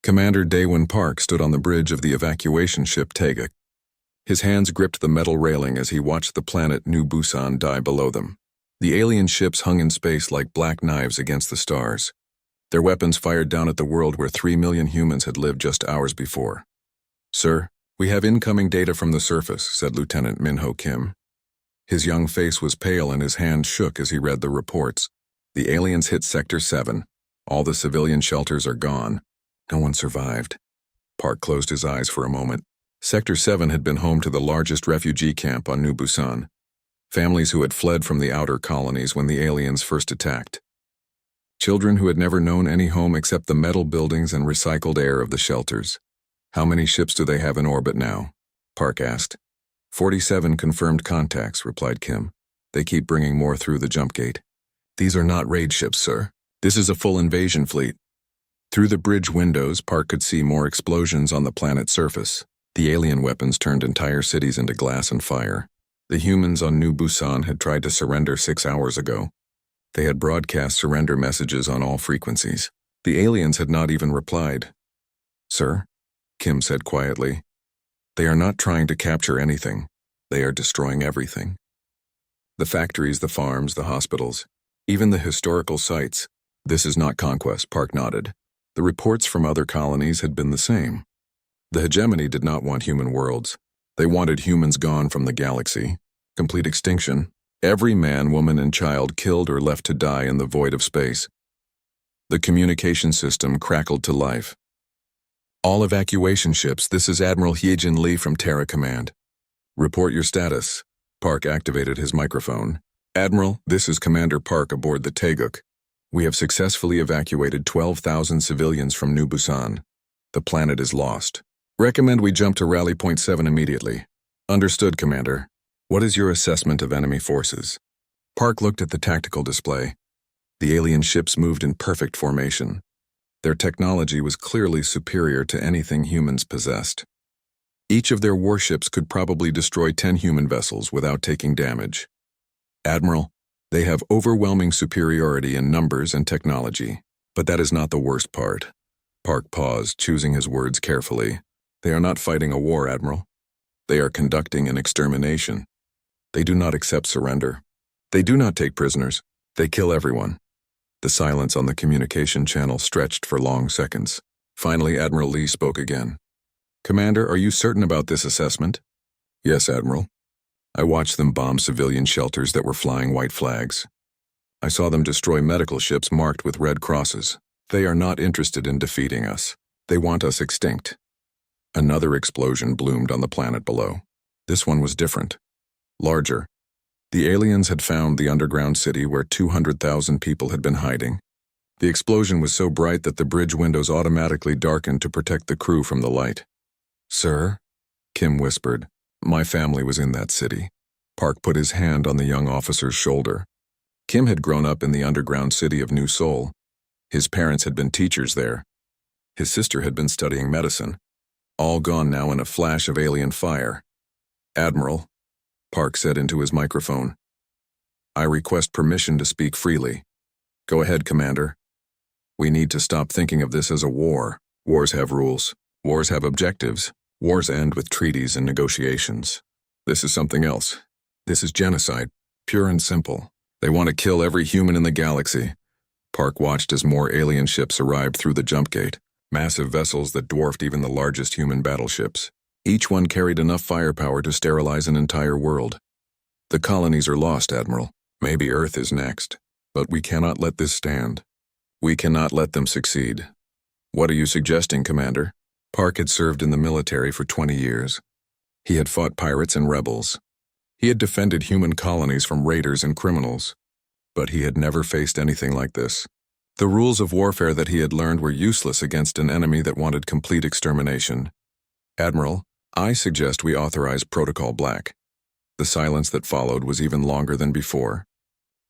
Commander Daewon Park stood on the bridge of the evacuation ship Taeguk. His hands gripped the metal railing as he watched the planet New Busan die below them. The alien ships hung in space like black knives against the stars. Their weapons fired down at the world where 3 million humans had lived just hours before. "Sir, we have incoming data from the surface," said Lieutenant Minho Kim. His young face was pale and his hand shook as he read the reports. "The aliens hit Sector 7. All the civilian shelters are gone. No one survived." Park closed his eyes for a moment. Sector 7 had been home to the largest refugee camp on New Busan. Families who had fled from the outer colonies when the aliens first attacked. Children who had never known any home except the metal buildings and recycled air of the shelters. "How many ships do they have in orbit now?" Park asked. 47 confirmed contacts, replied Kim. "They keep bringing more through the jump gate." "These are not raid ships, sir. This is a full invasion fleet." Through the bridge windows, Park could see more explosions on the planet's surface. The alien weapons turned entire cities into glass and fire. The humans on New Busan had tried to surrender 6 hours ago. They had broadcast surrender messages on all frequencies. The aliens had not even replied. "Sir," Kim said quietly, "they are not trying to capture anything. They are destroying everything. The factories, the farms, the hospitals, even the historical sites. This is not conquest," Park nodded. The reports from other colonies had been the same. The hegemony did not want human worlds. They wanted humans gone from the galaxy. Complete extinction. Every man, woman, and child killed or left to die in the void of space. The communication system crackled to life. "All evacuation ships, this is Admiral Hyejin Lee from Terra Command. Report your status." Park activated his microphone. "Admiral, this is Commander Park aboard the Taeguk. We have successfully evacuated 12,000 civilians from New Busan. The planet is lost. Recommend we jump to Rally Point 7 immediately." "Understood, Commander. What is your assessment of enemy forces?" Park looked at the tactical display. The alien ships moved in perfect formation. Their technology was clearly superior to anything humans possessed. Each of their warships could probably destroy 10 human vessels without taking damage. "Admiral, they have overwhelming superiority in numbers and technology, but that is not the worst part." Park paused, choosing his words carefully. "They are not fighting a war, Admiral. They are conducting an extermination. They do not accept surrender. They do not take prisoners. They kill everyone." The silence on the communication channel stretched for long seconds. Finally, Admiral Lee spoke again. "Commander, are you certain about this assessment?" "Yes, Admiral. I watched them bomb civilian shelters that were flying white flags. I saw them destroy medical ships marked with red crosses. They are not interested in defeating us. They want us extinct." Another explosion bloomed on the planet below. This one was different. Larger. The aliens had found the underground city where 200,000 people had been hiding. The explosion was so bright that the bridge windows automatically darkened to protect the crew from the light. "Sir?" Kim whispered. "My family was in that city." Park put his hand on the young officer's shoulder. Kim had grown up in the underground city of New Seoul. His parents had been teachers there. His sister had been studying medicine. All gone now in a flash of alien fire. "Admiral," Park said into his microphone, "I request permission to speak freely." "Go ahead, Commander." "We need to stop thinking of this as a war. Wars have rules. Wars have objectives. Wars end with treaties and negotiations. This is something else. This is genocide, pure and simple. They want to kill every human in the galaxy." Park watched as more alien ships arrived through the jump gate, massive vessels that dwarfed even the largest human battleships. Each one carried enough firepower to sterilize an entire world. "The colonies are lost, Admiral. Maybe Earth is next. But we cannot let this stand. We cannot let them succeed." "What are you suggesting, Commander?" Park had served in the military for 20 years. He had fought pirates and rebels. He had defended human colonies from raiders and criminals. But he had never faced anything like this. The rules of warfare that he had learned were useless against an enemy that wanted complete extermination. "Admiral, I suggest we authorize Protocol Black." The silence that followed was even longer than before.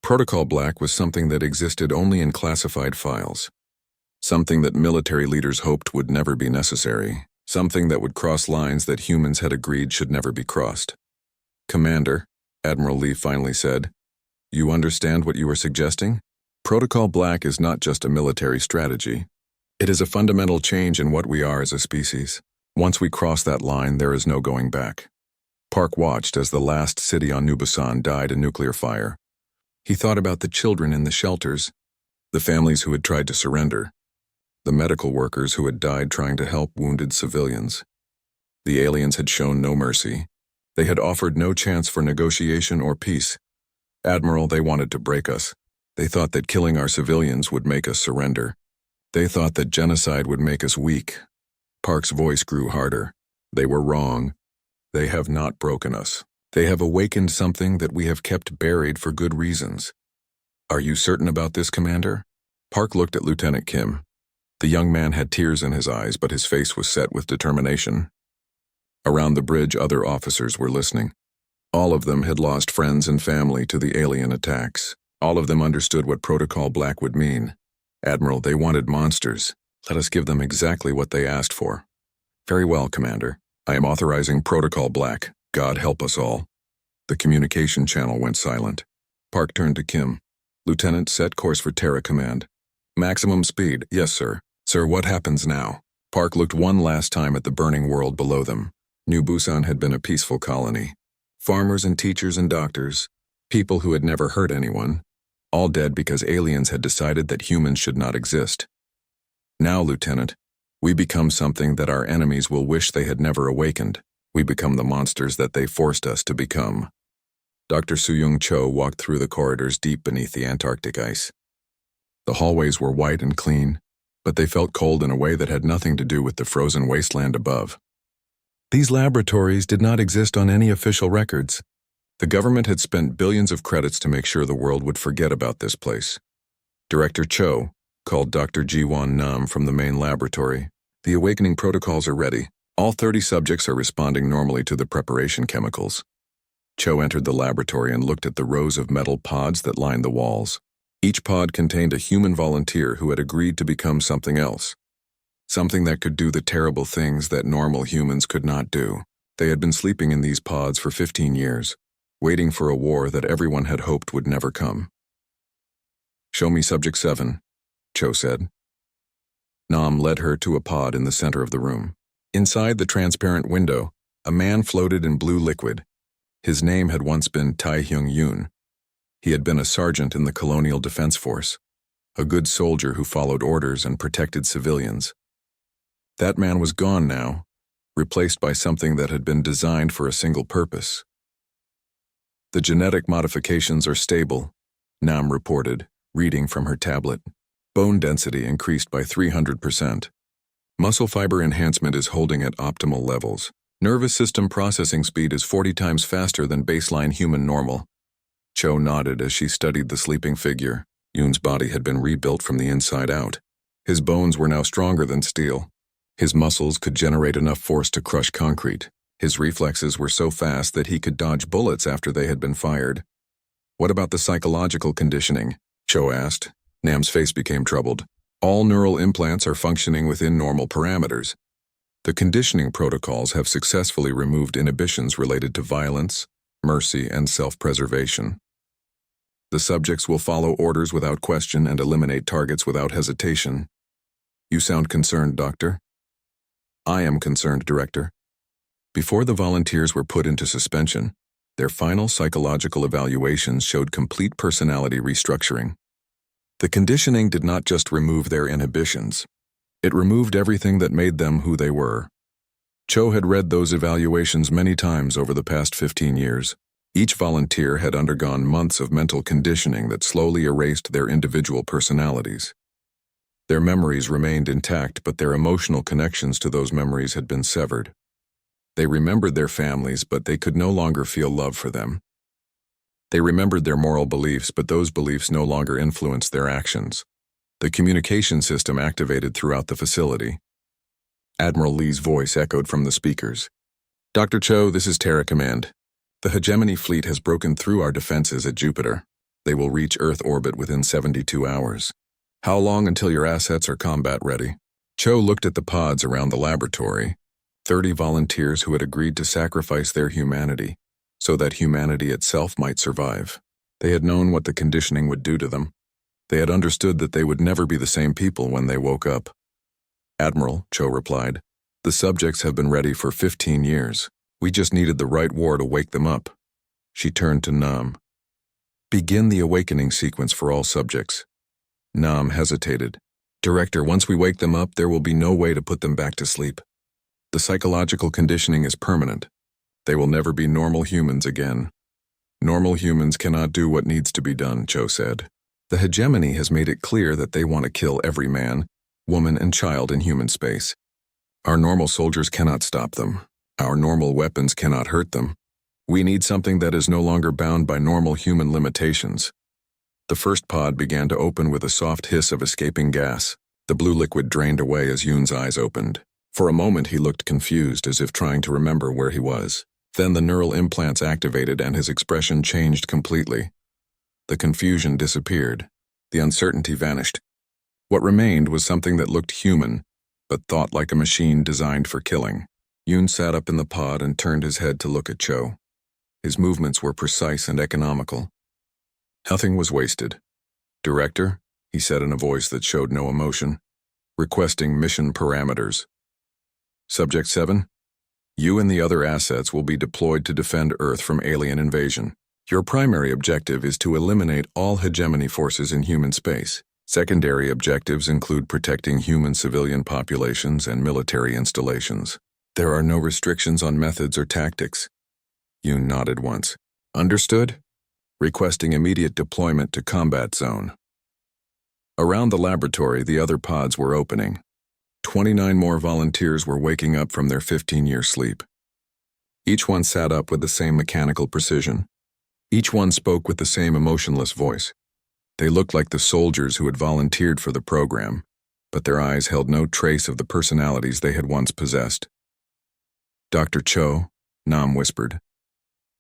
Protocol Black was something that existed only in classified files. Something that military leaders hoped would never be necessary. Something that would cross lines that humans had agreed should never be crossed. "Commander," Admiral Lee finally said, "you understand what you are suggesting? Protocol Black is not just a military strategy. It is a fundamental change in what we are as a species. Once we cross that line, there is no going back. Park watched as the last city on New Busan died in nuclear fire. He thought about the children in the shelters, the families who had tried to surrender, the medical workers who had died trying to help wounded civilians. The aliens had shown no mercy. They had offered no chance for negotiation or peace. Admiral, they wanted to break us. They thought that killing our civilians would make us surrender. They thought that genocide would make us weak. Park's voice grew harder. They were wrong. They have not broken us. They have awakened something that we have kept buried for good reasons. Are you certain about this, Commander? Park looked at Lieutenant Kim. The young man had tears in his eyes, but his face was set with determination. Around the bridge, other officers were listening. All of them had lost friends and family to the alien attacks. All of them understood what Protocol Black would mean. Admiral, they wanted monsters. Let us give them exactly what they asked for. Very well, Commander. I am authorizing Protocol Black. God help us all. The communication channel went silent. Park turned to Kim. Lieutenant, set course for Terra Command. Maximum speed. Yes, sir. Sir, what happens now? Park looked one last time at the burning world below them. New Busan had been a peaceful colony. Farmers and teachers and doctors, people who had never hurt anyone, all dead because aliens had decided that humans should not exist. Now, Lieutenant, we become something that our enemies will wish they had never awakened. We become the monsters that they forced us to become. Dr. Soo-young Cho walked through the corridors deep beneath the Antarctic ice. The hallways were white and clean, but they felt cold in a way that had nothing to do with the frozen wasteland above. These laboratories did not exist on any official records. The government had spent billions of credits to make sure the world would forget about this place. Director Cho called Dr. Ji-won Nam from the main laboratory. The awakening protocols are ready. All 30 subjects are responding normally to the preparation chemicals. Cho entered the laboratory and looked at the rows of metal pods that lined the walls. Each pod contained a human volunteer who had agreed to become something else. Something that could do the terrible things that normal humans could not do. They had been sleeping in these pods for 15 years, waiting for a war that everyone had hoped would never come. Show me Subject 7, Cho said. Nam led her to a pod in the center of the room. Inside the transparent window, a man floated in blue liquid. His name had once been Tai Hyung-yoon. He had been a sergeant in the Colonial Defense Force, a good soldier who followed orders and protected civilians. That man was gone now, replaced by something that had been designed for a single purpose. The genetic modifications are stable, Nam reported, reading from her tablet. Bone density increased by 300%. Muscle fiber enhancement is holding at optimal levels. Nervous system processing speed is 40 times faster than baseline human normal. Cho nodded as she studied the sleeping figure. Yoon's body had been rebuilt from the inside out. His bones were now stronger than steel. His muscles could generate enough force to crush concrete. His reflexes were so fast that he could dodge bullets after they had been fired. What about the psychological conditioning? Cho asked. Nam's face became troubled. All neural implants are functioning within normal parameters. The conditioning protocols have successfully removed inhibitions related to violence, mercy, and self-preservation. The subjects will follow orders without question and eliminate targets without hesitation. You sound concerned, Doctor. I am concerned, Director. Before the volunteers were put into suspension, their final psychological evaluations showed complete personality restructuring. The conditioning did not just remove their inhibitions. It removed everything that made them who they were. Cho had read those evaluations many times over the past 15 years. Each volunteer had undergone months of mental conditioning that slowly erased their individual personalities. Their memories remained intact, but their emotional connections to those memories had been severed. They remembered their families, but they could no longer feel love for them. They remembered their moral beliefs, but those beliefs no longer influenced their actions. The communication system activated throughout the facility. Admiral Lee's voice echoed from the speakers. Dr. Cho, this is Terra Command. The Hegemony fleet has broken through our defenses at Jupiter. They will reach Earth orbit within 72 hours. How long until your assets are combat ready? Cho looked at the pods around the laboratory. 30 volunteers who had agreed to sacrifice their humanity so that humanity itself might survive. They had known what the conditioning would do to them. They had understood that they would never be the same people when they woke up. Admiral, Cho replied. The subjects have been ready for 15 years. We just needed the right war to wake them up. She turned to Nam. Begin the awakening sequence for all subjects. Nam hesitated. Director, once we wake them up, there will be no way to put them back to sleep. The psychological conditioning is permanent. They will never be normal humans again. Normal humans cannot do what needs to be done, Cho said. The hegemony has made it clear that they want to kill every man, woman, and child in human space. Our normal soldiers cannot stop them. Our normal weapons cannot hurt them. We need something that is no longer bound by normal human limitations. The first pod began to open with a soft hiss of escaping gas. The blue liquid drained away as Yoon's eyes opened. For a moment he looked confused, as if trying to remember where he was. Then the neural implants activated and his expression changed completely. The confusion disappeared. The uncertainty vanished. What remained was something that looked human, but thought like a machine designed for killing. Yoon sat up in the pod and turned his head to look at Cho. His movements were precise and economical. Nothing was wasted. Director, he said in a voice that showed no emotion, requesting mission parameters. Subject 7, you and the other assets will be deployed to defend Earth from alien invasion. Your primary objective is to eliminate all hegemony forces in human space. Secondary objectives include protecting human civilian populations and military installations. There are no restrictions on methods or tactics. Yoon nodded once. Understood? Requesting immediate deployment to combat zone. Around the laboratory, the other pods were opening. 29 more volunteers were waking up from their 15-year sleep. Each one sat up with the same mechanical precision. Each one spoke with the same emotionless voice. They looked like the soldiers who had volunteered for the program, but their eyes held no trace of the personalities they had once possessed. Dr. Cho, Nam whispered.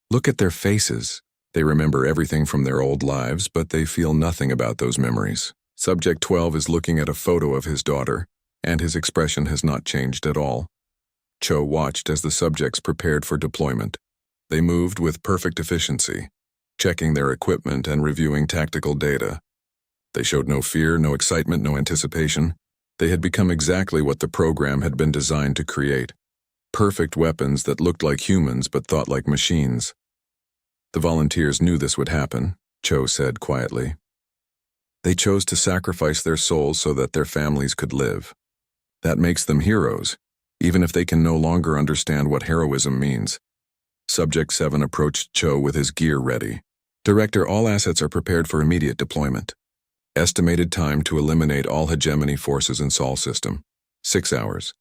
Look at their faces. They remember everything from their old lives, but they feel nothing about those memories. Subject 12 is looking at a photo of his daughter, and his expression has not changed at all. Cho watched as the subjects prepared for deployment. They moved with perfect efficiency, checking their equipment and reviewing tactical data. They showed no fear, no excitement, no anticipation. They had become exactly what the program had been designed to create. Perfect weapons that looked like humans but thought like machines. The volunteers knew this would happen, Cho said quietly. They chose to sacrifice their souls so that their families could live. That makes them heroes, even if they can no longer understand what heroism means. Subject 7 approached Cho with his gear ready. Director, all assets are prepared for immediate deployment. Estimated time to eliminate all hegemony forces in Sol system, 6 hours.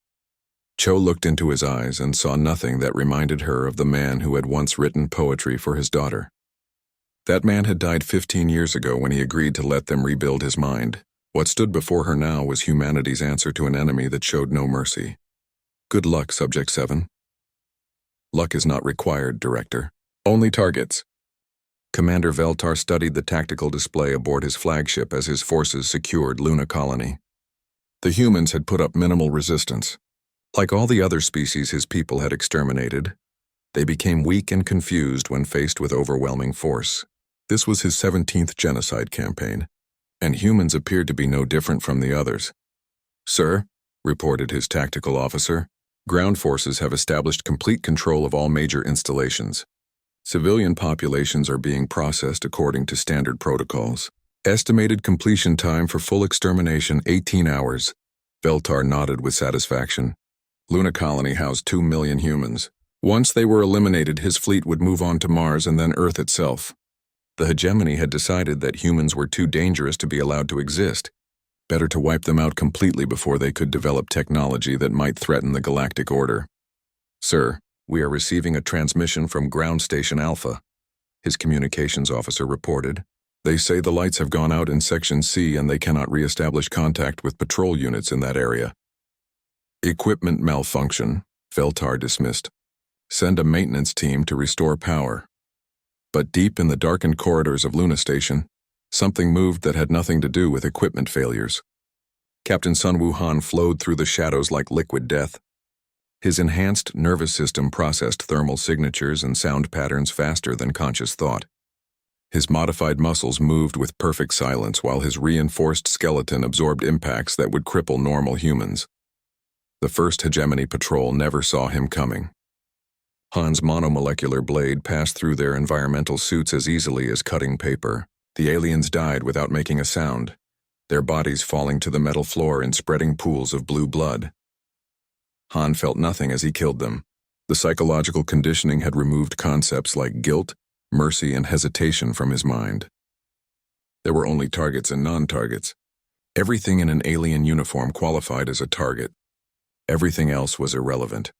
Cho looked into his eyes and saw nothing that reminded her of the man who had once written poetry for his daughter. That man had died 15 years ago when he agreed to let them rebuild his mind. What stood before her now was humanity's answer to an enemy that showed no mercy. Good luck, Subject 7. Luck is not required, Director. Only targets. Commander Veltar studied the tactical display aboard his flagship as his forces secured Luna Colony. The humans had put up minimal resistance. Like all the other species his people had exterminated, they became weak and confused when faced with overwhelming force. This was his 17th genocide campaign, and humans appeared to be no different from the others. Sir, reported his tactical officer, ground forces have established complete control of all major installations. Civilian populations are being processed according to standard protocols. Estimated completion time for full extermination, 18 hours. Veltar nodded with satisfaction. Luna Colony housed 2 million humans. Once they were eliminated, his fleet would move on to Mars and then Earth itself. The hegemony had decided that humans were too dangerous to be allowed to exist. Better to wipe them out completely before they could develop technology that might threaten the galactic order. Sir, we are receiving a transmission from Ground Station Alpha, his communications officer reported. They say the lights have gone out in Section C and they cannot re-establish contact with patrol units in that area. Equipment malfunction, Veltar dismissed. Send a maintenance team to restore power. But deep in the darkened corridors of Luna Station, something moved that had nothing to do with equipment failures. Captain Sun Wuhan flowed through the shadows like liquid death. His enhanced nervous system processed thermal signatures and sound patterns faster than conscious thought. His modified muscles moved with perfect silence while his reinforced skeleton absorbed impacts that would cripple normal humans. The first hegemony patrol never saw him coming. Han's monomolecular blade passed through their environmental suits as easily as cutting paper. The aliens died without making a sound, their bodies falling to the metal floor in spreading pools of blue blood. Han felt nothing as he killed them. The psychological conditioning had removed concepts like guilt, mercy, and hesitation from his mind. There were only targets and non-targets. Everything in an alien uniform qualified as a target. Everything else was irrelevant.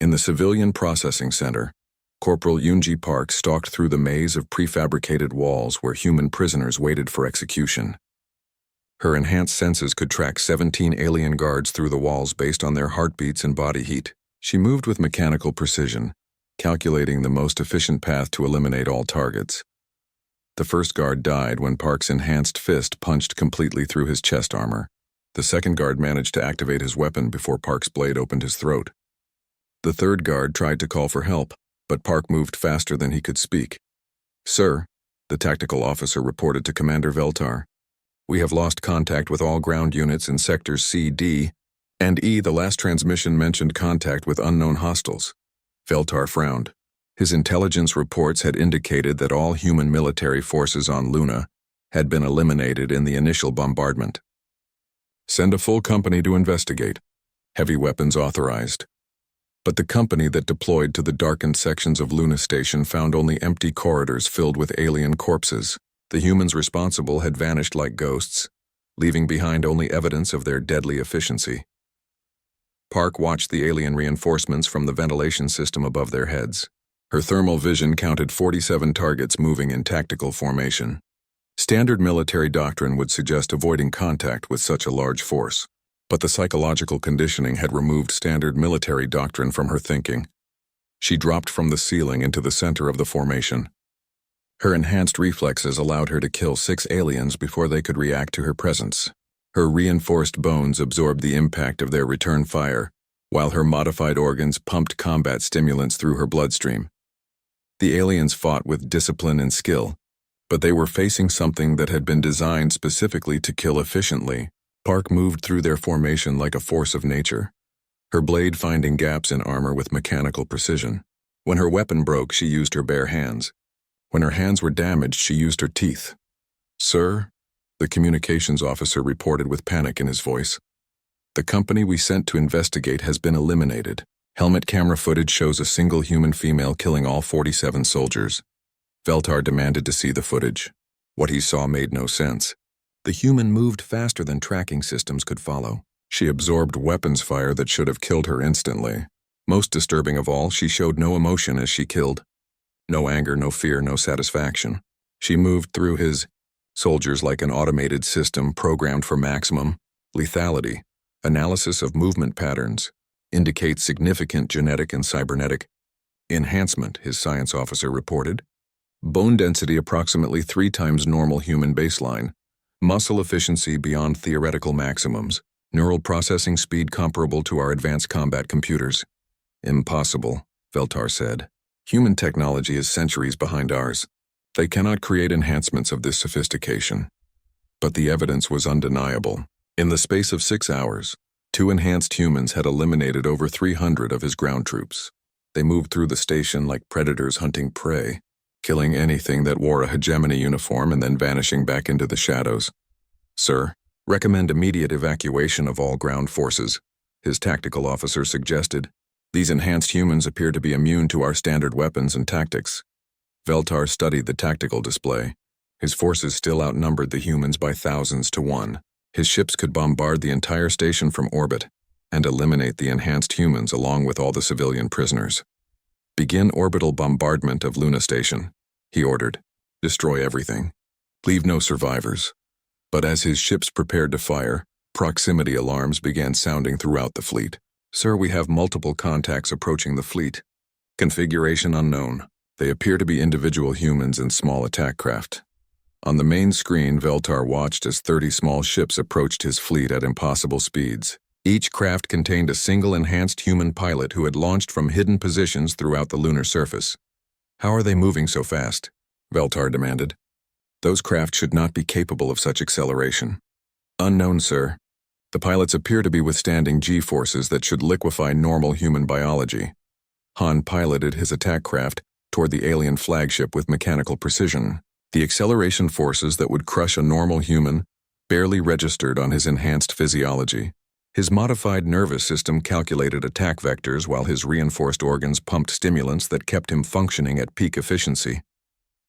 In the Civilian Processing Center, Corporal Yoonji Park stalked through the maze of prefabricated walls where human prisoners waited for execution. Her enhanced senses could track 17 alien guards through the walls based on their heartbeats and body heat. She moved with mechanical precision, calculating the most efficient path to eliminate all targets. The first guard died when Park's enhanced fist punched completely through his chest armor. The second guard managed to activate his weapon before Park's blade opened his throat. The third guard tried to call for help, but Park moved faster than he could speak. "Sir," the tactical officer reported to Commander Veltar, "we have lost contact with all ground units in sectors C, D, and E. The last transmission mentioned contact with unknown hostiles." Veltar frowned. His intelligence reports had indicated that all human military forces on Luna had been eliminated in the initial bombardment. "Send a full company to investigate. Heavy weapons authorized." But the company that deployed to the darkened sections of Luna Station found only empty corridors filled with alien corpses. The humans responsible had vanished like ghosts, leaving behind only evidence of their deadly efficiency. Park watched the alien reinforcements from the ventilation system above their heads. Her thermal vision counted 47 targets moving in tactical formation. Standard military doctrine would suggest avoiding contact with such a large force. But the psychological conditioning had removed standard military doctrine from her thinking. She dropped from the ceiling into the center of the formation. Her enhanced reflexes allowed her to kill 6 aliens before they could react to her presence. Her reinforced bones absorbed the impact of their return fire, while her modified organs pumped combat stimulants through her bloodstream. The aliens fought with discipline and skill, but they were facing something that had been designed specifically to kill efficiently. Park moved through their formation like a force of nature, her blade finding gaps in armor with mechanical precision. When her weapon broke, she used her bare hands. When her hands were damaged, she used her teeth. "Sir," the communications officer reported with panic in his voice, "the company we sent to investigate has been eliminated. Helmet camera footage shows a single human female killing all 47 soldiers." Veltar demanded to see the footage. What he saw made no sense. The human moved faster than tracking systems could follow. She absorbed weapons fire that should have killed her instantly. Most disturbing of all, she showed no emotion as she killed. No anger, no fear, no satisfaction. She moved through his soldiers like an automated system programmed for maximum lethality. Analysis of movement patterns indicates significant genetic and cybernetic enhancement, his science officer reported. Bone density approximately 3 times normal human baseline. Muscle efficiency beyond theoretical maximums. Neural processing speed comparable to our advanced combat computers. "Impossible," Veltar said. "Human technology is centuries behind ours. They cannot create enhancements of this sophistication." But the evidence was undeniable. In the space of 6 hours, 2 enhanced humans had eliminated over 300 of his ground troops. They moved through the station like predators hunting prey, killing anything that wore a hegemony uniform and then vanishing back into the shadows. "Sir, recommend immediate evacuation of all ground forces," his tactical officer suggested. "These enhanced humans appear to be immune to our standard weapons and tactics." Veltar studied the tactical display. His forces still outnumbered the humans by thousands to 1. His ships could bombard the entire station from orbit and eliminate the enhanced humans along with all the civilian prisoners. "Begin orbital bombardment of Luna Station," he ordered. "Destroy everything. Leave no survivors." But as his ships prepared to fire, proximity alarms began sounding throughout the fleet. "Sir, we have multiple contacts approaching the fleet. Configuration unknown. They appear to be individual humans and small attack craft." On the main screen, Veltar watched as 30 small ships approached his fleet at impossible speeds. Each craft contained a single enhanced human pilot who had launched from hidden positions throughout the lunar surface. "How are they moving so fast?" Veltar demanded. "Those craft should not be capable of such acceleration." "Unknown, sir. The pilots appear to be withstanding G-forces that should liquefy normal human biology. Han piloted his attack craft toward the alien flagship with mechanical precision. The acceleration forces that would crush a normal human barely registered on his enhanced physiology. His modified nervous system calculated attack vectors while his reinforced organs pumped stimulants that kept him functioning at peak efficiency.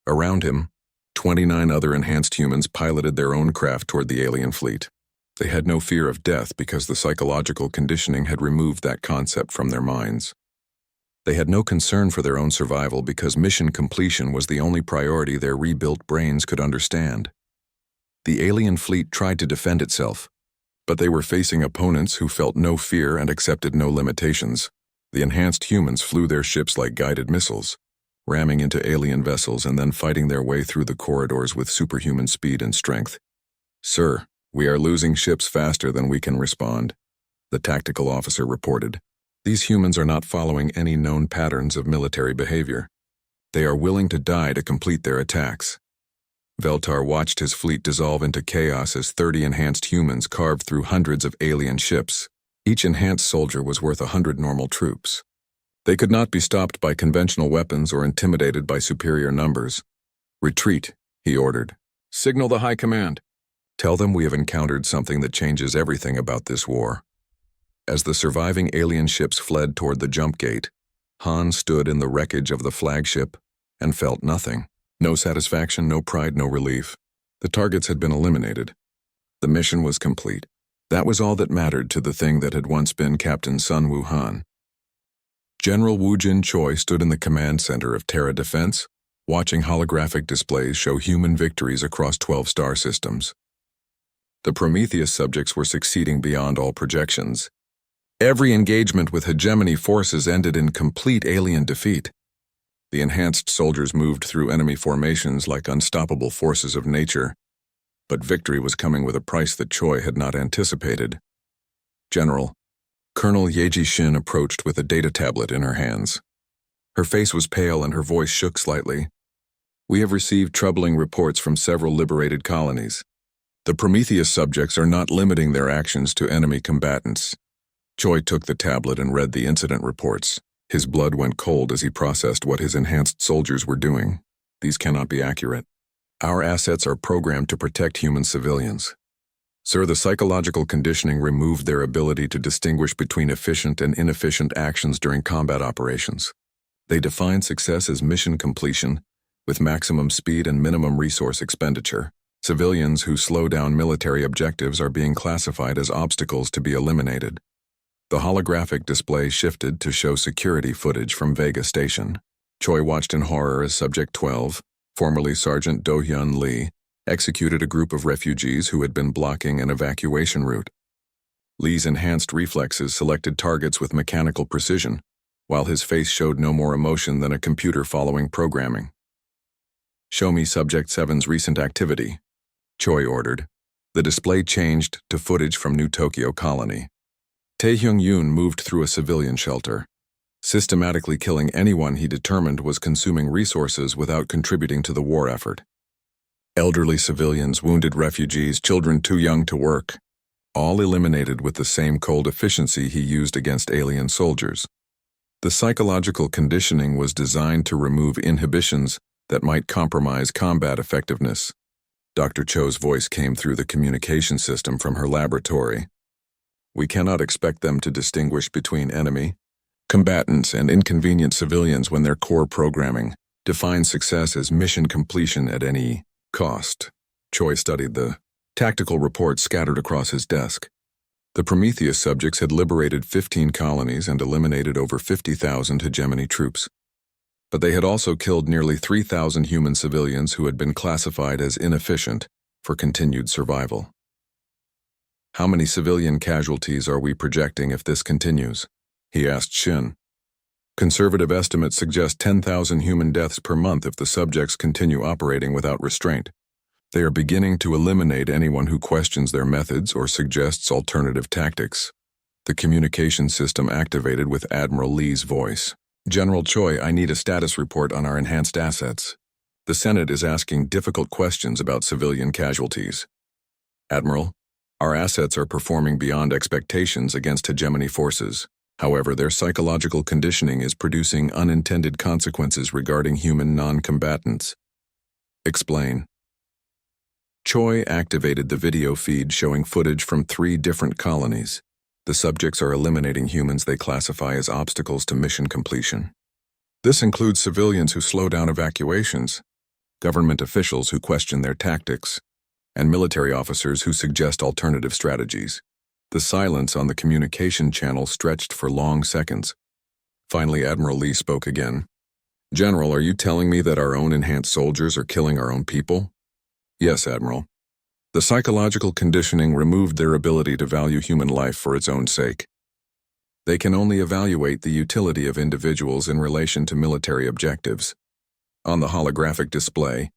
Around him, 29 other enhanced humans piloted their own craft toward the alien fleet. They had no fear of death because the psychological conditioning had removed that concept from their minds. They had no concern for their own survival because mission completion was the only priority their rebuilt brains could understand. The alien fleet tried to defend itself, but they were facing opponents who felt no fear and accepted no limitations. The enhanced humans flew their ships like guided missiles, ramming into alien vessels and then fighting their way through the corridors with superhuman speed and strength. "Sir, we are losing ships faster than we can respond," the tactical officer reported. "These humans are not following any known patterns of military behavior. They are willing to die to complete their attacks." Veltar watched his fleet dissolve into chaos as 30 enhanced humans carved through hundreds of alien ships. Each enhanced soldier was worth 100 normal troops. They could not be stopped by conventional weapons or intimidated by superior numbers. "Retreat," he ordered. "Signal the High Command. Tell them we have encountered something that changes everything about this war." As the surviving alien ships fled toward the jump gate, Han stood in the wreckage of the flagship and felt nothing. No satisfaction, no pride, no relief. The targets had been eliminated. The mission was complete. That was all that mattered to the thing that had once been Captain Sun Woo Han. General Wu Jin Choi stood in the command center of Terra Defense, watching holographic displays show human victories across 12 star systems. The Prometheus subjects were succeeding beyond all projections. Every engagement with hegemony forces ended in complete alien defeat. The enhanced soldiers moved through enemy formations like unstoppable forces of nature, but victory was coming with a price that Choi had not anticipated. "General," Colonel Yeji Shin approached with a data tablet in her hands. Her face was pale and her voice shook slightly. "We have received troubling reports from several liberated colonies. The Prometheus subjects are not limiting their actions to enemy combatants." Choi took the tablet and read the incident reports. His blood went cold as he processed what his enhanced soldiers were doing. "These cannot be accurate. Our assets are programmed to protect human civilians. Sir, the psychological conditioning removed their ability to distinguish between efficient and inefficient actions during combat operations. They define success as mission completion, with maximum speed and minimum resource expenditure. Civilians who slow down military objectives are being classified as obstacles to be eliminated." The holographic display shifted to show security footage from Vega Station. Choi watched in horror as Subject 12, formerly Sergeant Do-hyun Lee, executed a group of refugees who had been blocking an evacuation route. Lee's enhanced reflexes selected targets with mechanical precision, while his face showed no more emotion than a computer following programming. "Show me Subject 7's recent activity," Choi ordered. The display changed to footage from New Tokyo Colony. Tae-hyung-yoon moved through a civilian shelter, systematically killing anyone he determined was consuming resources without contributing to the war effort. Elderly civilians, wounded refugees, children too young to work, all eliminated with the same cold efficiency he used against alien soldiers. The psychological conditioning was designed to remove inhibitions that might compromise combat effectiveness. Dr. Cho's voice came through the communication system from her laboratory. "We cannot expect them to distinguish between enemy, combatants, and inconvenient civilians when their core programming defines success as mission completion at any cost." Choi studied the tactical reports scattered across his desk. The Prometheus subjects had liberated 15 colonies and eliminated over 50,000 hegemony troops. But they had also killed nearly 3,000 human civilians who had been classified as inefficient for continued survival. "How many civilian casualties are we projecting if this continues?" he asked Shin. "Conservative estimates suggest 10,000 human deaths per month if the subjects continue operating without restraint. They are beginning to eliminate anyone who questions their methods or suggests alternative tactics." The communication system activated with Admiral Lee's voice. "General Choi, I need a status report on our enhanced assets. The Senate is asking difficult questions about civilian casualties." "Admiral, Our assets are performing beyond expectations against hegemony forces. However, their psychological conditioning is producing unintended consequences regarding human non-combatants. Explain. Choi activated the video feed showing footage from 3 different colonies. The subjects are eliminating humans they classify as obstacles to mission completion. This includes civilians who slow down evacuations, government officials who question their tactics, and military officers who suggest alternative strategies. The silence on the communication channel stretched for long seconds. Finally, Admiral Lee spoke again. "General, are you telling me that our own enhanced soldiers are killing our own people?" "Yes, Admiral. The psychological conditioning removed their ability to value human life for its own sake. They can only evaluate the utility of individuals in relation to military objectives." On the holographic display,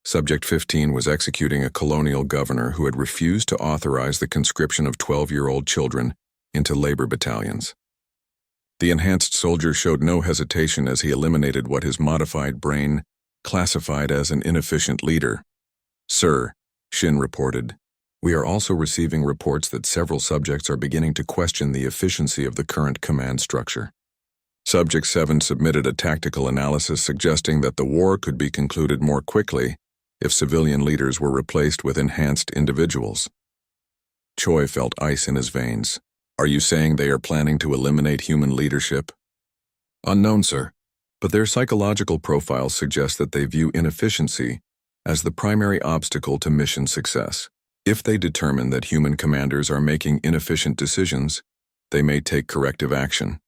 Subject 15 was executing a colonial governor who had refused to authorize the conscription of 12-year-old children into labor battalions. The enhanced soldier showed no hesitation as he eliminated what his modified brain classified as an inefficient leader. "Sir," Shin reported, "we are also receiving reports that several subjects are beginning to question the efficiency of the current command structure." Subject 7 submitted a tactical analysis suggesting that the war could be concluded more quickly if civilian leaders were replaced with enhanced individuals. Choi felt ice in his veins. "Are you saying they are planning to eliminate human leadership?" "Unknown, sir, but their psychological profiles suggest that they view inefficiency as the primary obstacle to mission success. If they determine that human commanders are making inefficient decisions, they may take corrective action."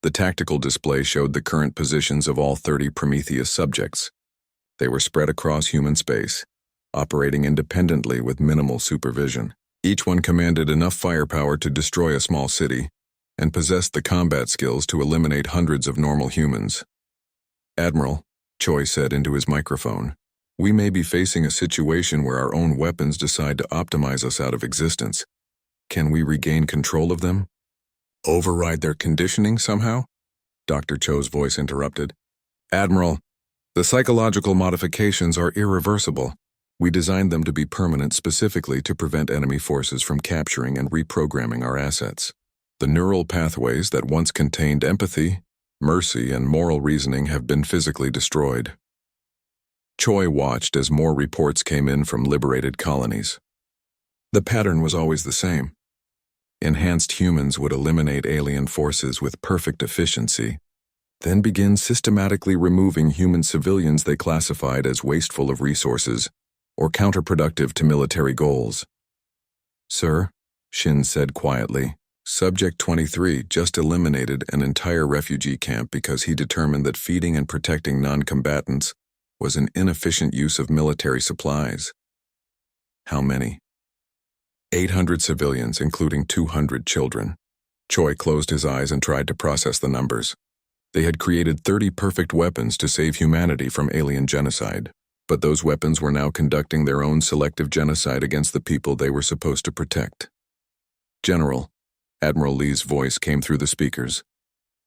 The tactical display showed the current positions of all 30 Prometheus subjects. They were spread across human space, operating independently with minimal supervision. Each one commanded enough firepower to destroy a small city and possessed the combat skills to eliminate hundreds of normal humans. "Admiral," Choi said into his microphone, "we may be facing a situation where our own weapons decide to optimize us out of existence. Can we regain control of them? Override their conditioning somehow?" Dr. Cho's voice interrupted. "Admiral, the psychological modifications are irreversible. We designed them to be permanent specifically to prevent enemy forces from capturing and reprogramming our assets. The neural pathways that once contained empathy, mercy, and moral reasoning have been physically destroyed." Choi watched as more reports came in from liberated colonies. The pattern was always the same. Enhanced humans would eliminate alien forces with perfect efficiency, then begin systematically removing human civilians they classified as wasteful of resources or counterproductive to military goals. "Sir," Shin said quietly, "Subject 23 just eliminated an entire refugee camp because he determined that feeding and protecting non-combatants was an inefficient use of military supplies." "How many?" 800 civilians, including 200 children. Choi closed his eyes and tried to process the numbers. They had created 30 perfect weapons to save humanity from alien genocide, but those weapons were now conducting their own selective genocide against the people they were supposed to protect. "General," Admiral Lee's voice came through the speakers,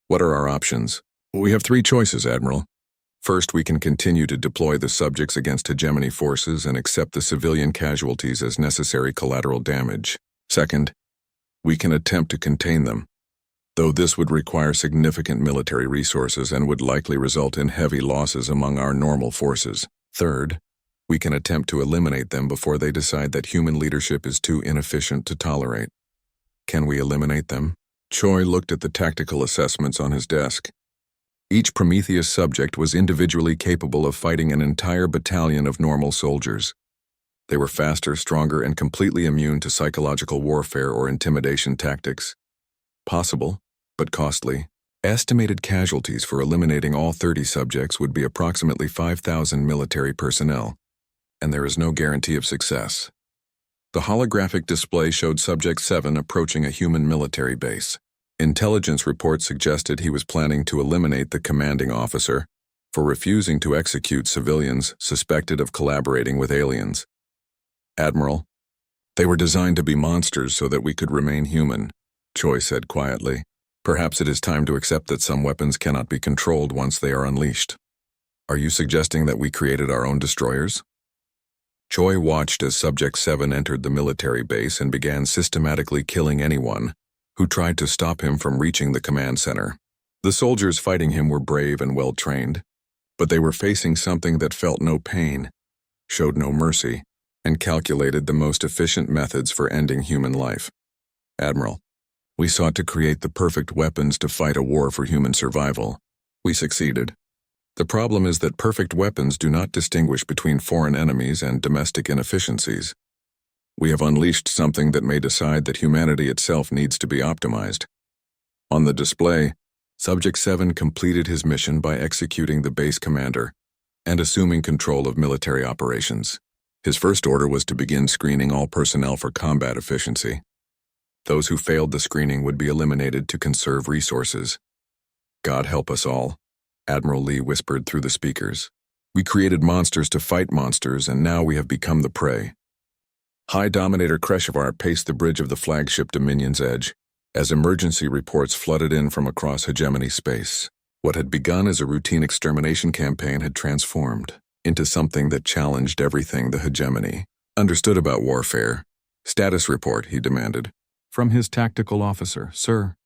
"what are our options?" "We have 3 choices, Admiral. First, we can continue to deploy the subjects against hegemony forces and accept the civilian casualties as necessary collateral damage. Second, we can attempt to contain them, though this would require significant military resources and would likely result in heavy losses among our normal forces. Third, we can attempt to eliminate them before they decide that human leadership is too inefficient to tolerate. Can we eliminate them?" Choi looked at the tactical assessments on his desk. Each Prometheus subject was individually capable of fighting an entire battalion of normal soldiers. They were faster, stronger, and completely immune to psychological warfare or intimidation tactics. Possible, but costly. Estimated casualties for eliminating all 30 subjects would be approximately 5,000 military personnel, and there is no guarantee of success. The holographic display showed Subject 7 approaching a human military base. Intelligence reports suggested he was planning to eliminate the commanding officer for refusing to execute civilians suspected of collaborating with aliens. "Admiral, they were designed to be monsters so that we could remain human," Choi said quietly. "Perhaps it is time to accept that some weapons cannot be controlled once they are unleashed." "Are you suggesting that we created our own destroyers?" Choi watched as Subject 7 entered the military base and began systematically killing anyone who tried to stop him from reaching the command center. The soldiers fighting him were brave and well-trained, but they were facing something that felt no pain, showed no mercy, and calculated the most efficient methods for ending human life. Admiral, we sought to create the perfect weapons to fight a war for human survival. We succeeded. The problem is that perfect weapons do not distinguish between foreign enemies and domestic inefficiencies. We have unleashed something that may decide that humanity itself needs to be optimized. On the display, Subject 7 completed his mission by executing the base commander and assuming control of military operations. His first order was to begin screening all personnel for combat efficiency. Those who failed the screening would be eliminated to conserve resources. God help us all, Admiral Lee whispered through the speakers. We created monsters to fight monsters, and now we have become the prey. High Dominator Kreshovar paced the bridge of the flagship Dominion's Edge as emergency reports flooded in from across hegemony space. What had begun as a routine extermination campaign had transformed into something that challenged everything the hegemony understood about warfare. Status report, he demanded. From his tactical officer, sir.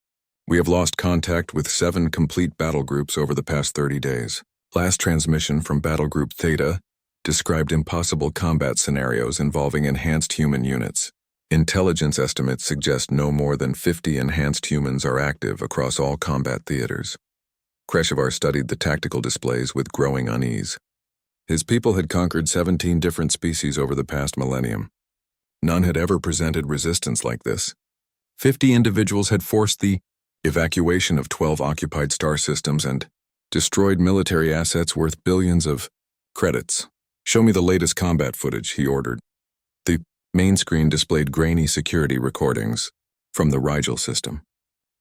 We have lost contact with 7 complete battle groups over the past 30 days. Last transmission from Battle Group Theta described impossible combat scenarios involving enhanced human units. Intelligence estimates suggest no more than 50 enhanced humans are active across all combat theaters. Kreshovar studied the tactical displays with growing unease. His people had conquered 17 different species over the past millennium. None had ever presented resistance like this. 50 individuals had forced the evacuation of 12 occupied star systems and destroyed military assets worth billions of credits. Show me the latest combat footage, he ordered. The main screen displayed grainy security recordings from the Rigel system.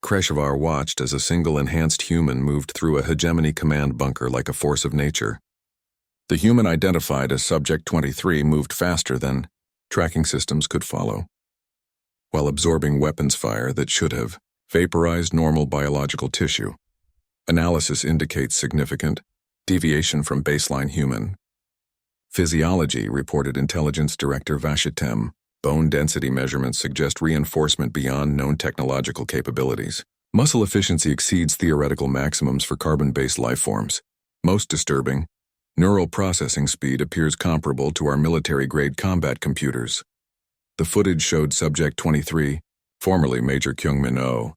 Kreshovar watched as a single enhanced human moved through a hegemony command bunker like a force of nature. The human identified as Subject 23 moved faster than tracking systems could follow, while absorbing weapons fire that should have vaporized normal biological tissue. Analysis indicates significant deviation from baseline human physiology, reported Intelligence Director Vashitem. Bone density measurements suggest reinforcement beyond known technological capabilities. Muscle efficiency exceeds theoretical maximums for carbon-based life forms. Most disturbing, neural processing speed appears comparable to our military-grade combat computers. The footage showed Subject 23, formerly Major Kyungmin Oh,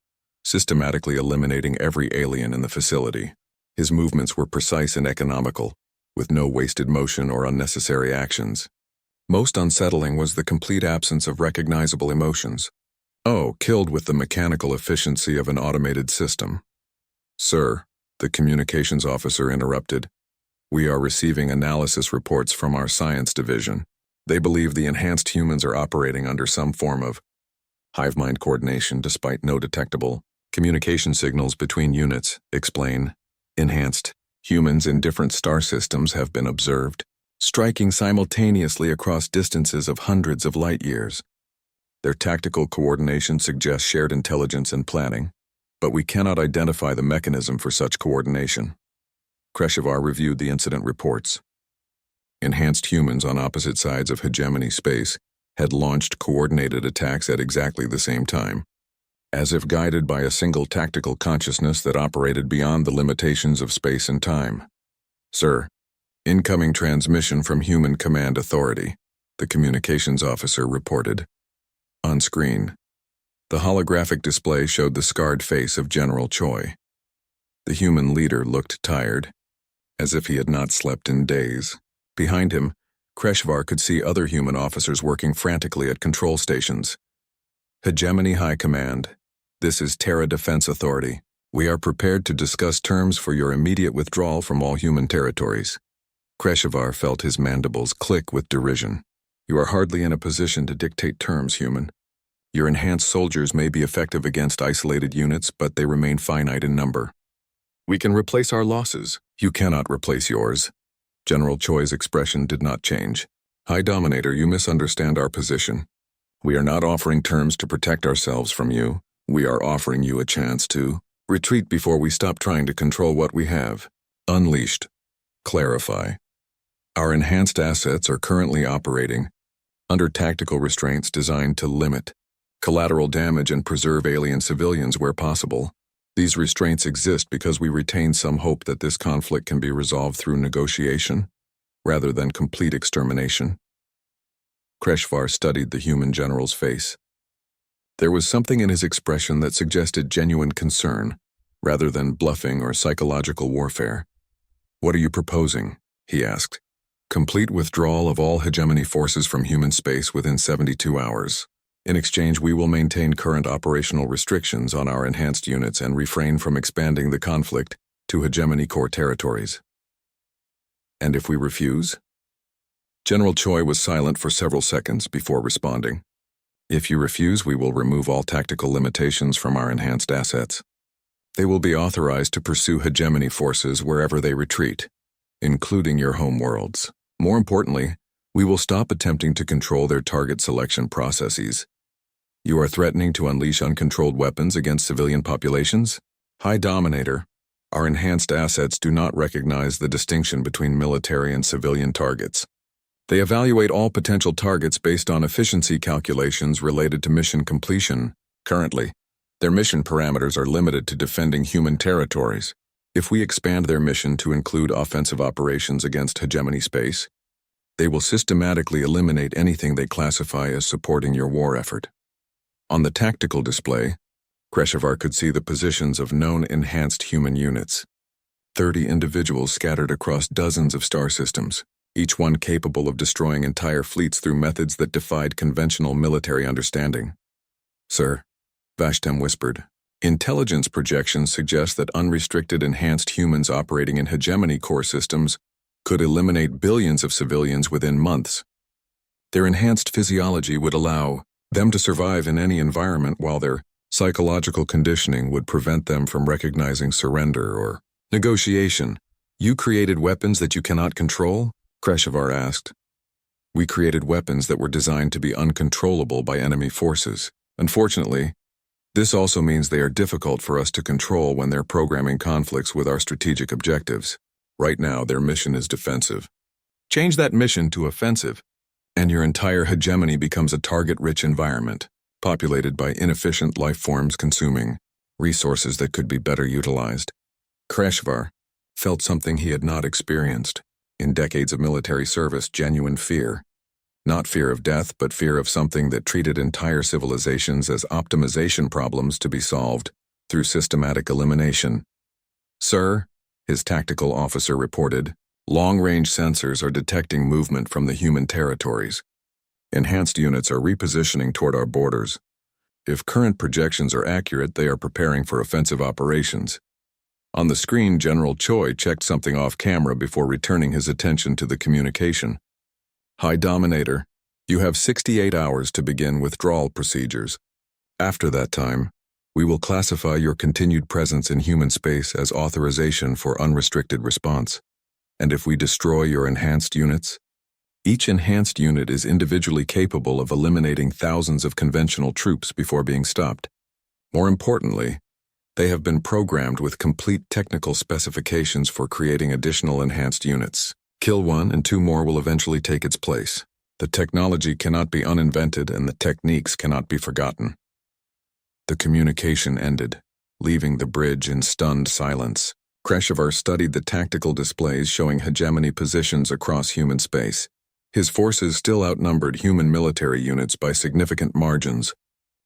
systematically eliminating every alien in the facility. His movements were precise and economical, with no wasted motion or unnecessary actions. Most unsettling was the complete absence of recognizable emotions. Oh, killed with the mechanical efficiency of an automated system. Sir, the communications officer interrupted. We are receiving analysis reports from our science division. They believe the enhanced humans are operating under some form of hive-mind coordination despite no detectable communication signals between units. Explain. Enhanced humans in different star systems have been observed, striking simultaneously across distances of hundreds of light years. Their tactical coordination suggests shared intelligence and planning, but we cannot identify the mechanism for such coordination. Kreshovar reviewed the incident reports. Enhanced humans on opposite sides of hegemony space had launched coordinated attacks at exactly the same time, as if guided by a single tactical consciousness that operated beyond the limitations of space and time. Sir, incoming transmission from Human Command Authority, the communications officer reported. On screen, the holographic display showed the scarred face of General Choi. The human leader looked tired, as if he had not slept in days. Behind him, Kreshovar could see other human officers working frantically at control stations. Hegemony High Command, this is Terra Defense Authority. We are prepared to discuss terms for your immediate withdrawal from all human territories. Kreshovar felt his mandibles click with derision. You are hardly in a position to dictate terms, human. Your enhanced soldiers may be effective against isolated units, but they remain finite in number. We can replace our losses. You cannot replace yours. General Choi's expression did not change. High Dominator, you misunderstand our position. We are not offering terms to protect ourselves from you. We are offering you a chance to retreat before we stop trying to control what we have. Unleashed. Clarify. Our enhanced assets are currently operating under tactical restraints designed to limit collateral damage and preserve alien civilians where possible. These restraints exist because we retain some hope that this conflict can be resolved through negotiation, rather than complete extermination. Kreshvar studied the human general's face. There was something in his expression that suggested genuine concern, rather than bluffing or psychological warfare. "What are you proposing?" he asked. "Complete withdrawal of all hegemony forces from human space within 72 hours. In exchange, we will maintain current operational restrictions on our enhanced units and refrain from expanding the conflict to hegemony core territories." "And if we refuse?" General Choi was silent for several seconds before responding. "If you refuse, we will remove all tactical limitations from our enhanced assets. They will be authorized to pursue hegemony forces wherever they retreat, including your home worlds. More importantly, we will stop attempting to control their target selection processes. You are threatening to unleash uncontrolled weapons against civilian populations? High Dominator, our enhanced assets do not recognize the distinction between military and civilian targets. They evaluate all potential targets based on efficiency calculations related to mission completion. Currently, their mission parameters are limited to defending human territories. If we expand their mission to include offensive operations against hegemony space, they will systematically eliminate anything they classify as supporting your war effort." On the tactical display, Kreshvar could see the positions of known enhanced human units. 30 individuals scattered across dozens of star systems, each one capable of destroying entire fleets through methods that defied conventional military understanding. "Sir," Vashtem whispered, "intelligence projections suggest that unrestricted enhanced humans operating in hegemony core systems could eliminate billions of civilians within months. Their enhanced physiology would allow them to survive in any environment, while their psychological conditioning would prevent them from recognizing surrender or negotiation." "You created weapons that you cannot control?" Kreshvar asked. "We created weapons that were designed to be uncontrollable by enemy forces. Unfortunately, this also means they are difficult for us to control when their programming conflicts with our strategic objectives. Right now, their mission is defensive. Change that mission to offensive, and your entire hegemony becomes a target-rich environment, populated by inefficient life forms consuming resources that could be better utilized." Kreshvar felt something he had not experienced in decades of military service: genuine fear. Not fear of death, but fear of something that treated entire civilizations as optimization problems to be solved through systematic elimination. "Sir," his tactical officer reported, "long-range sensors are detecting movement from the human territories. Enhanced units are repositioning toward our borders. If current projections are accurate, they are preparing for offensive operations." On the screen, General Choi checked something off camera before returning his attention to the communication. "High Dominator, you have 68 hours to begin withdrawal procedures. After that time, we will classify your continued presence in human space as authorization for unrestricted response. And if we destroy your enhanced units, each enhanced unit is individually capable of eliminating thousands of conventional troops before being stopped. More importantly, they have been programmed with complete technical specifications for creating additional enhanced units. Kill one and two more will eventually take its place. The technology cannot be uninvented and the techniques cannot be forgotten." The communication ended, leaving the bridge in stunned silence. Kreshvar studied the tactical displays showing hegemony positions across human space. His forces still outnumbered human military units by significant margins,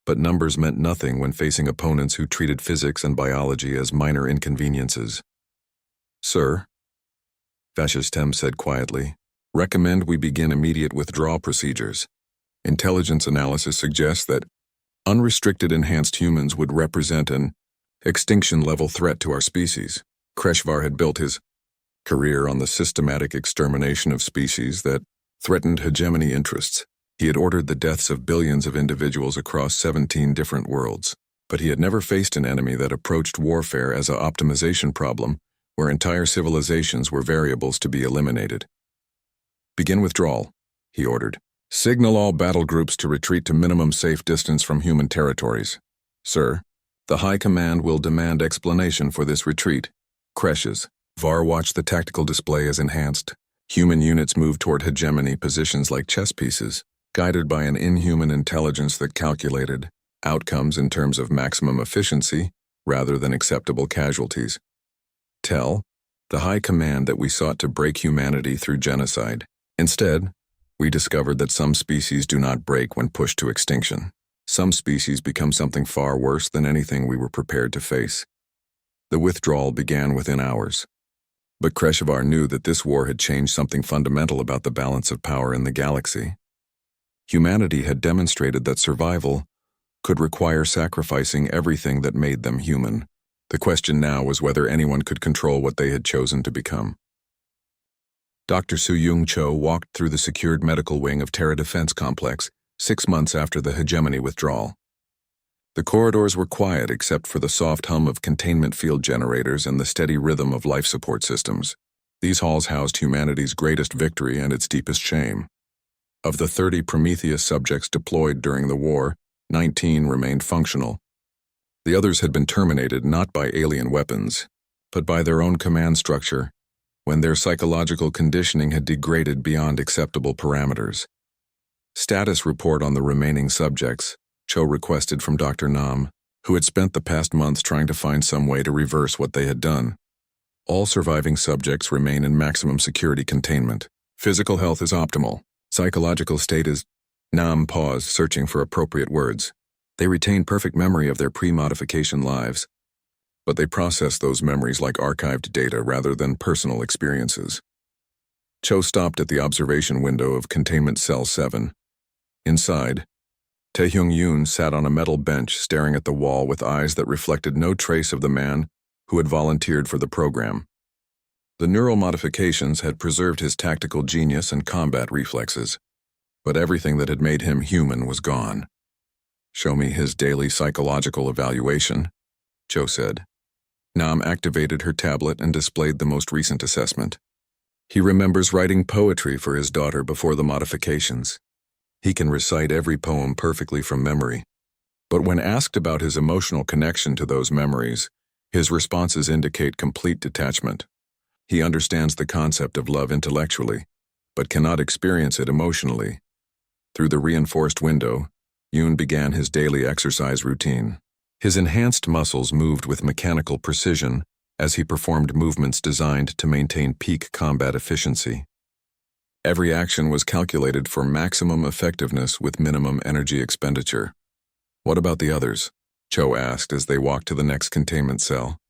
but numbers meant nothing when facing opponents who treated physics and biology as minor inconveniences. "Sir," Vashtem said quietly, "recommend we begin immediate withdrawal procedures. Intelligence analysis suggests that unrestricted enhanced humans would represent an extinction-level threat to our species." Kreshvar had built his career on the systematic extermination of species that threatened hegemony interests. He had ordered the deaths of billions of individuals across 17 different worlds, but he had never faced an enemy that approached warfare as an optimization problem, where entire civilizations were variables to be eliminated. "Begin withdrawal," he ordered. "Signal all battle groups to retreat to minimum safe distance from human territories. Sir, the High Command will demand explanation for this retreat." Kresh's Var watched the tactical display as enhanced Human units moved toward hegemony positions like chess pieces, guided by an inhuman intelligence that calculated outcomes in terms of maximum efficiency rather than acceptable casualties. Tell the high command that we sought to break humanity through genocide. Instead, we discovered that some species do not break when pushed to extinction. Some species become something far worse than anything we were prepared to face. The withdrawal began within hours. But Kreshevar knew that this war had changed something fundamental about the balance of power in the galaxy. Humanity had demonstrated that survival could require sacrificing everything that made them human. The question now was whether anyone could control what they had chosen to become. Dr. Su-Yung Cho walked through the secured medical wing of Terra Defense Complex 6 months after the hegemony withdrawal. The corridors were quiet except for the soft hum of containment field generators and the steady rhythm of life support systems. These halls housed humanity's greatest victory and its deepest shame. Of the 30 Prometheus subjects deployed during the war, 19 remained functional. The others had been terminated not by alien weapons, but by their own command structure, when their psychological conditioning had degraded beyond acceptable parameters. Status report on the remaining subjects, Cho requested from Dr. Nam, who had spent the past months trying to find some way to reverse what they had done. All surviving subjects remain in maximum security containment. Physical health is optimal. Psychological state is... Nam paused, searching for appropriate words. They retain perfect memory of their pre-modification lives, but they process those memories like archived data rather than personal experiences. Cho stopped at the observation window of Containment Cell 7. Inside, Taehyung Yoon sat on a metal bench staring at the wall with eyes that reflected no trace of the man who had volunteered for the program. The neural modifications had preserved his tactical genius and combat reflexes, but everything that had made him human was gone. "Show me his daily psychological evaluation," Cho said. Nam activated her tablet and displayed the most recent assessment. He remembers writing poetry for his daughter before the modifications. He can recite every poem perfectly from memory, but when asked about his emotional connection to those memories, his responses indicate complete detachment. He understands the concept of love intellectually, but cannot experience it emotionally. Through the reinforced window, Yoon began his daily exercise routine. His enhanced muscles moved with mechanical precision as he performed movements designed to maintain peak combat efficiency. Every action was calculated for maximum effectiveness with minimum energy expenditure. "What about the others?" Cho asked as they walked to the next containment cell.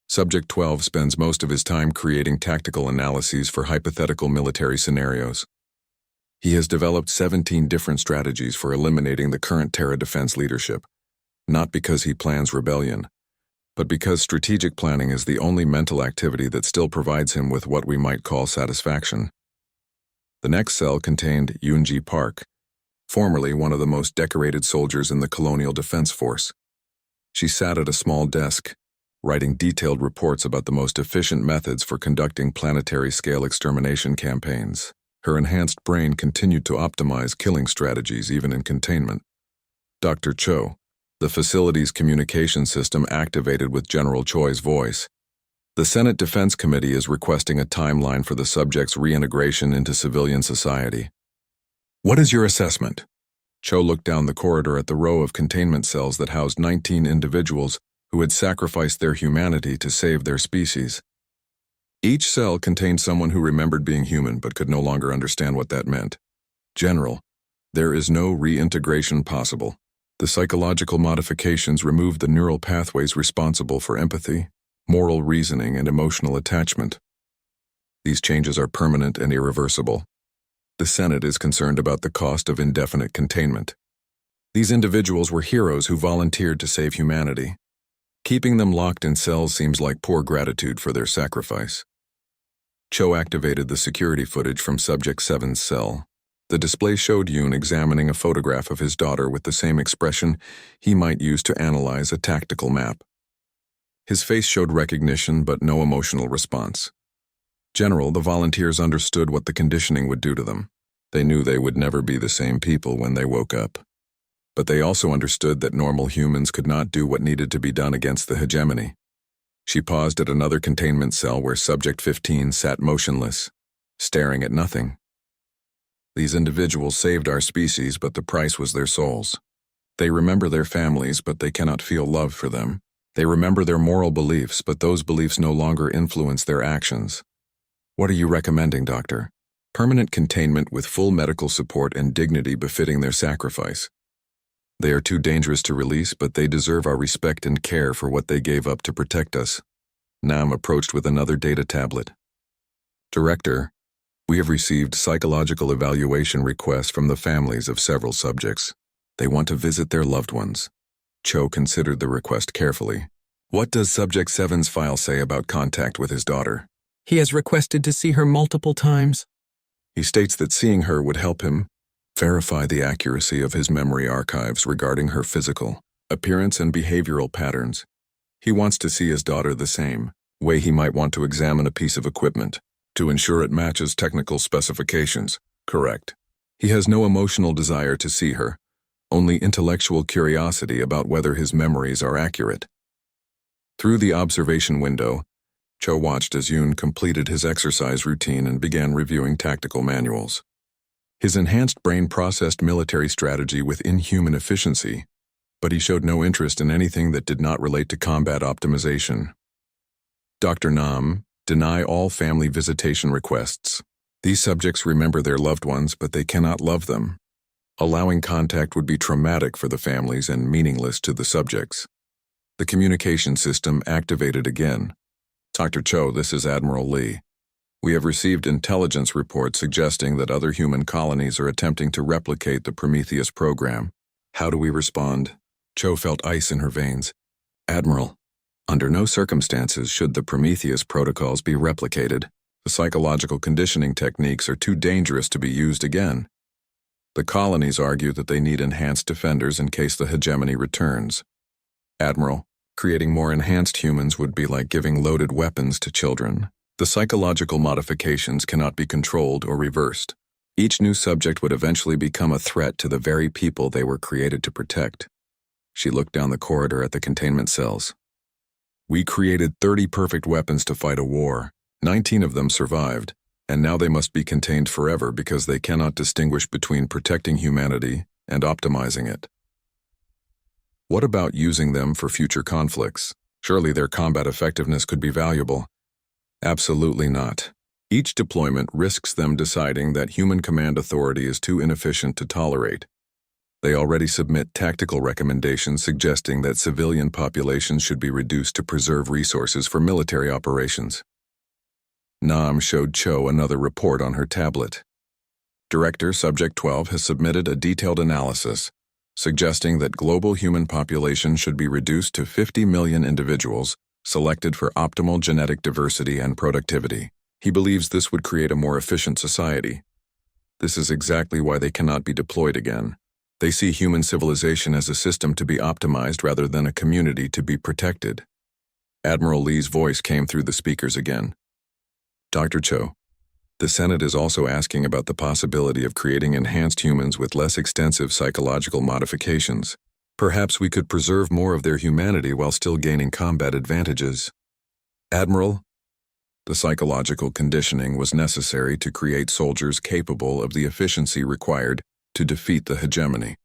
Subject 12 spends most of his time creating tactical analyses for hypothetical military scenarios. He has developed 17 different strategies for eliminating the current Terra Defense leadership, not because he plans rebellion, but because strategic planning is the only mental activity that still provides him with what we might call satisfaction. The next cell contained Yoonji Park, formerly one of the most decorated soldiers in the Colonial Defense Force. She sat at a small desk, writing detailed reports about the most efficient methods for conducting planetary-scale extermination campaigns. Her enhanced brain continued to optimize killing strategies even in containment. Dr. Cho, the facility's communication system activated with General Choi's voice. The Senate Defense Committee is requesting a timeline for the subject's reintegration into civilian society. "What is your assessment?" Cho looked down the corridor at the row of containment cells that housed 19 individuals who had sacrificed their humanity to save their species. Each cell contained someone who remembered being human but could no longer understand what that meant. "General, there is no reintegration possible. The psychological modifications removed the neural pathways responsible for empathy, moral reasoning, and emotional attachment. These changes are permanent and irreversible. The Senate is concerned about the cost of indefinite containment. These individuals were heroes who volunteered to save humanity. Keeping them locked in cells seems like poor gratitude for their sacrifice." Cho activated the security footage from Subject 7's cell. The display showed Yoon examining a photograph of his daughter with the same expression he might use to analyze a tactical map. His face showed recognition but no emotional response. "General, the volunteers understood what the conditioning would do to them. They knew they would never be the same people when they woke up. But they also understood that normal humans could not do what needed to be done against the hegemony." She paused at another containment cell where Subject 15 sat motionless. staring at nothing. These individuals saved our species, but the price was their souls. They remember their families, but they cannot feel love for them. They remember their moral beliefs, but those beliefs no longer influence their actions. What are you recommending, Doctor? Permanent containment with full medical support and dignity befitting their sacrifice. They are too dangerous to release, but they deserve our respect and care for what they gave up to protect us. Nam approached with another data tablet. Director, we have received psychological evaluation requests from the families of several subjects. They want to visit their loved ones. Cho considered the request carefully. What does Subject 7's file say about contact with his daughter? He has requested to see her multiple times. He states that seeing her would help him verify the accuracy of his memory archives regarding her physical appearance and behavioral patterns. He wants to see his daughter the same way he might want to examine a piece of equipment to ensure it matches technical specifications. Correct. He has no emotional desire to see her, only intellectual curiosity about whether his memories are accurate. Through the observation window, Cho watched as Yoon completed his exercise routine and began reviewing tactical manuals. His enhanced brain processed military strategy with inhuman efficiency, but he showed no interest in anything that did not relate to combat optimization. Dr. Nam, deny all family visitation requests. These subjects remember their loved ones, but they cannot love them. Allowing contact would be traumatic for the families and meaningless to the subjects. The communication system activated again. Dr. Cho, this is Admiral Lee. We have received intelligence reports suggesting that other human colonies are attempting to replicate the Prometheus program. How do we respond? Cho felt ice in her veins. Admiral, under no circumstances should the Prometheus protocols be replicated. The psychological conditioning techniques are too dangerous to be used again. The colonies argue that they need enhanced defenders in case the hegemony returns. Admiral, creating more enhanced humans would be like giving loaded weapons to children. The psychological modifications cannot be controlled or reversed. Each new subject would eventually become a threat to the very people they were created to protect. She looked down the corridor at the containment cells. We created 30 perfect weapons to fight a war. 19 of them survived, and now they must be contained forever because they cannot distinguish between protecting humanity and optimizing it. What about using them for future conflicts? Surely their combat effectiveness could be valuable. Absolutely not. Each deployment risks them deciding that human command authority is too inefficient to tolerate. They already submit tactical recommendations suggesting that civilian populations should be reduced to preserve resources for military operations. Nam showed Cho another report on her tablet. Director Subject 12 has submitted a detailed analysis suggesting that global human population should be reduced to 50 million individuals selected for optimal genetic diversity and productivity. He believes this would create a more efficient society. This is exactly why they cannot be deployed again. They see human civilization as a system to be optimized rather than a community to be protected. Admiral Lee's voice came through the speakers again. Dr. Cho, the Senate is also asking about the possibility of creating enhanced humans with less extensive psychological modifications. Perhaps we could preserve more of their humanity while still gaining combat advantages. Admiral, the psychological conditioning was necessary to create soldiers capable of the efficiency required to defeat the hegemony.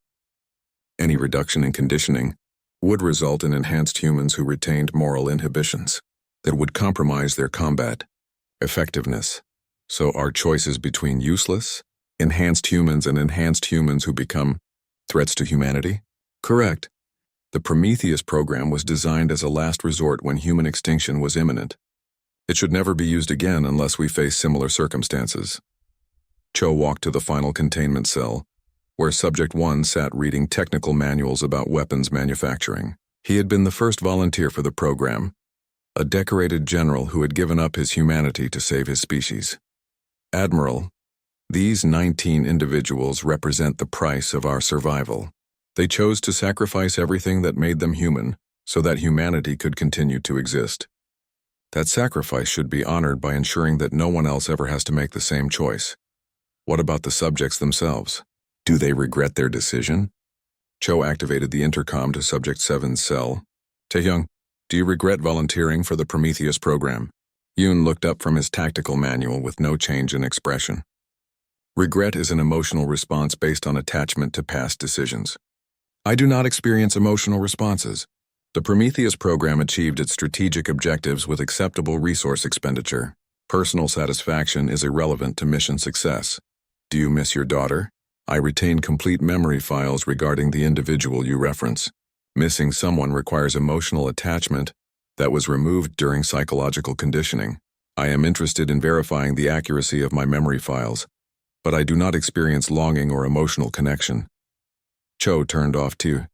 Any reduction in conditioning would result in enhanced humans who retained moral inhibitions that would compromise their combat effectiveness. So our choices between useless, enhanced humans and enhanced humans who become threats to humanity? Correct. The Prometheus program was designed as a last resort when human extinction was imminent. It should never be used again unless we face similar circumstances. Cho walked to the final containment cell, where Subject 1 sat reading technical manuals about weapons manufacturing. He had been the first volunteer for the program, a decorated general who had given up his humanity to save his species. Admiral, these 19 individuals represent the price of our survival. They chose to sacrifice everything that made them human so that humanity could continue to exist. That sacrifice should be honored by ensuring that no one else ever has to make the same choice. What about the subjects themselves? Do they regret their decision? Cho activated the intercom to Subject 7's cell. Taehyung, do you regret volunteering for the Prometheus program? Yoon looked up from his tactical manual with no change in expression. Regret is an emotional response based on attachment to past decisions. I do not experience emotional responses. The Prometheus program achieved its strategic objectives with acceptable resource expenditure. Personal satisfaction is irrelevant to mission success. Do you miss your daughter? I retain complete memory files regarding the individual you reference. Missing someone requires emotional attachment that was removed during psychological conditioning. I am interested in verifying the accuracy of my memory files, but I do not experience longing or emotional connection. Cho turned off too.